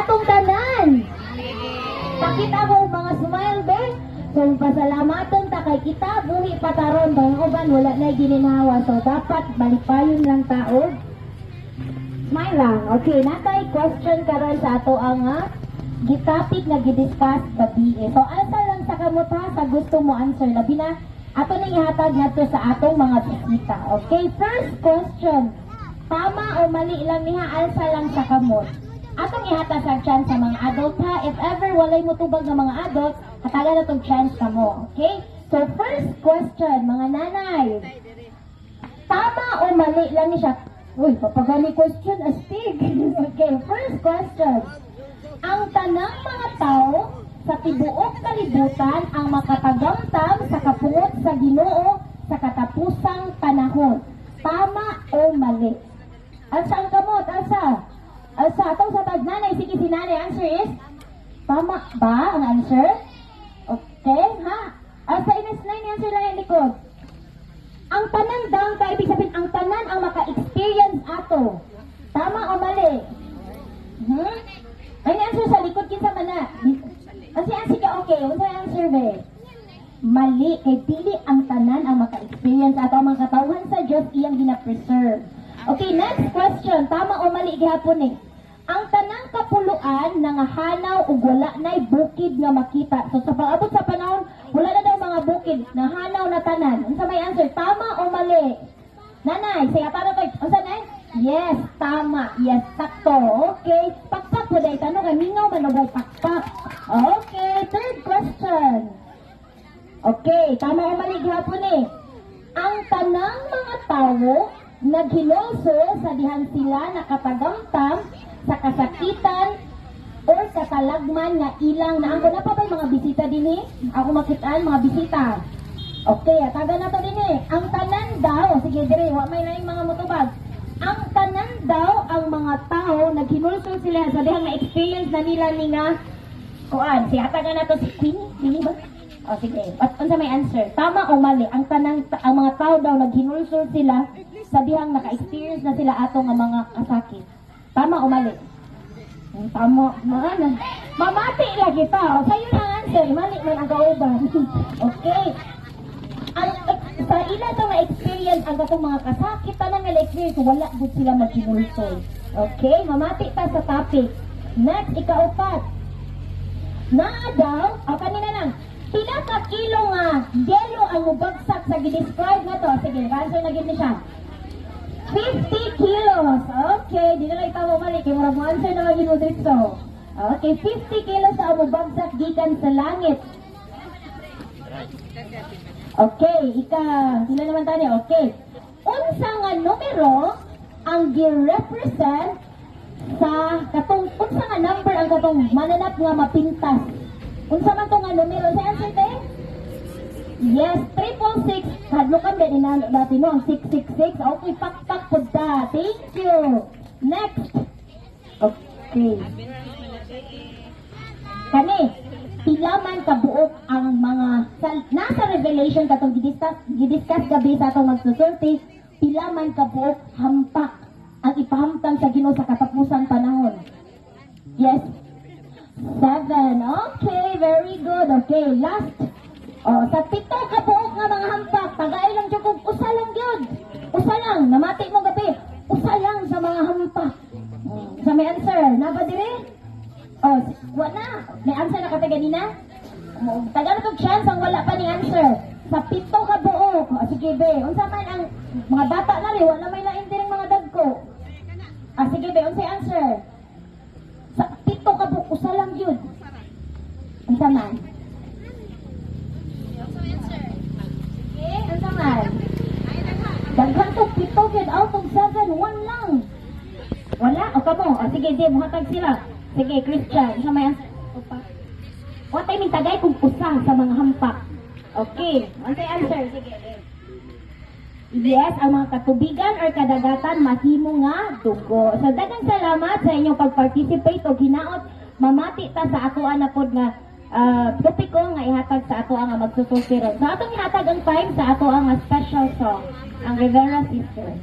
atong tanan. Pakita mo mga smile, be. Kung pasalamaton ta kay kita, buhi pataron, bang uban, wala na gininhawa. So, dapat balipayon lang tao. Smile lang. Okay, natay question karon sa ato ang gitopic nga gidiscuss gabi. So, asa lang sa kamot ha, sa gusto mo answer. Labi na, ato na ihatag nato sa atong mga bisita. Okay, first question. Tama o mali lang niya, alsa lang sa kamot. Atong ihatag sa chance sa mga adult ha. If ever walay mo tubag ng mga adult, hatagan na itong chance ka mo. Okay? So, first question, mga nanay. Tama o mali lang niya? Uy, papagani question, astig. Okay, first question. Ang tanang mga tao sa tibuok kalibutan ang makatagamtam sa kapungot sa Ginoo sa katapusang panahon. Tama o mali? Asa ang kamot? Asa? Asa? Atong sa tagnanay, sige si nanay, answer is? Tama ba ang answer? Okay, ha? Asa inas na yung answer lang yung likod? Ang tanan daw, ibig sabihin, ang tanan ang maka-experience ato. Tama o mali? Ang answer sa likod, kinsa man na? Kasi answer ka, okay. Ano sa answer, be? Mali. Kay pili ang tanan ang maka-experience ato. Ang mga katawhan sa Diyos, iyang gina-preserve. Okay, next question. Tama o mali gihapon eh? Ang tanang kapuluan nangahanaw ug wala nay bukid nga makita. So sa pag-abot sa panahon, wala na daw mga bukid, nahanaw na tanan. Unsa may answer? Tama o mali? Nanay, sige para ko. Unsa nay? Yes, tama. Yes, sakto. Okay. Pakpak po dahil tanong kay mingaw manubay pakpak. Okay, third question. Okay, tama o mali gihapon eh? Ang tanang mga tawo naghiloso sa dihan sila nakatagamtam sa kasakitan o katalagman nga ilang naangko na pa ba mga bisita din eh? Ako makitaan mga bisita. Okay, taga na to din eh. Ang tanan daw, sige dire, wa may laing mga mutubag. Ang tanan daw ang mga tao naghinulso sila sa dihang na-experience na nila ni nga kuan. Si taga na to si Queenie ba? O sige, at unsa may answer? Tama o mali? Ang mga tao daw naghinulso sila sa dihang naka-experience na sila atong nga mga kasakit. Tama o mali? Tama. Mamati lagi ta. O sa'yo na ang answer. Mali man ang kauban. Okay. Sa ila itong na-experience ang katong mga kasakit na na-experience, wala good sila maghinulso. Okay? Mamati ta sa topic. Next, ikaupat. Naa daw, kanina lang, pila ka kilo nga yelo ang mubagsak sa gidescribe na to. Sige, answer na gid ni siya. 50 kilos. Okay, di na lang itawo mali. Kaya murag mo answer na maging mo dito. Okay, 50 kilos ang mubagsak gikan sa langit. Okay, sila naman tani. Okay. Unsa nga numero ang gi-represent sa katong, unsa nga number ang katong mananap nga mapintas? Unsa man to nga numero? Sa answer te? Yes, 666. Hadlukan din na dati no, 666. Okay, pakpak po da. Thank you. Next. Okay. Kani, pila man kabuok ang mga nasa Revelation katong gidiscuss gabi sa atong magsusulti, pila man kabuok hampak ang ipahamtang sa Ginoo sa katapusan panahon. Yes. 7. Okay, very good. Okay, last. Sa 7 kabuok nga mga hampak, tagay lang dyan kung usa lang yun. Usa lang, namati mo gabi. Usa lang sa mga hampak. Sa may answer, naba dire? Wala. May answer na kata ganina? Taga na itong chance ang wala pa ni answer. Sa 7 kabuok. Sige be, unsa man ang mga bata na rin, wala may lain din mga dagko. Sige be, unsay answer? Sa 7 kabuok, usa lang yun. Unsa man? Ano naman? Daghan to 7 yun, out of 7, 1 lang. Wala? O kamo? Sige, di, muhatag sila. Sige, Christian, isa may answer. What I mean, tagay kung usa sa mga hampak. Okay, ano yung answer? Sige, yes, ang mga katubigan or kadagatan, mahimo nga dugo. So, dagang salamat sa inyong pag-participate o hinaot. Mamati ta sa ako na pod nga topiko nga ihatag sa ato ang magsusultiron. So atong ihatag ang time sa ato ang special song, ang Rivera Sisters.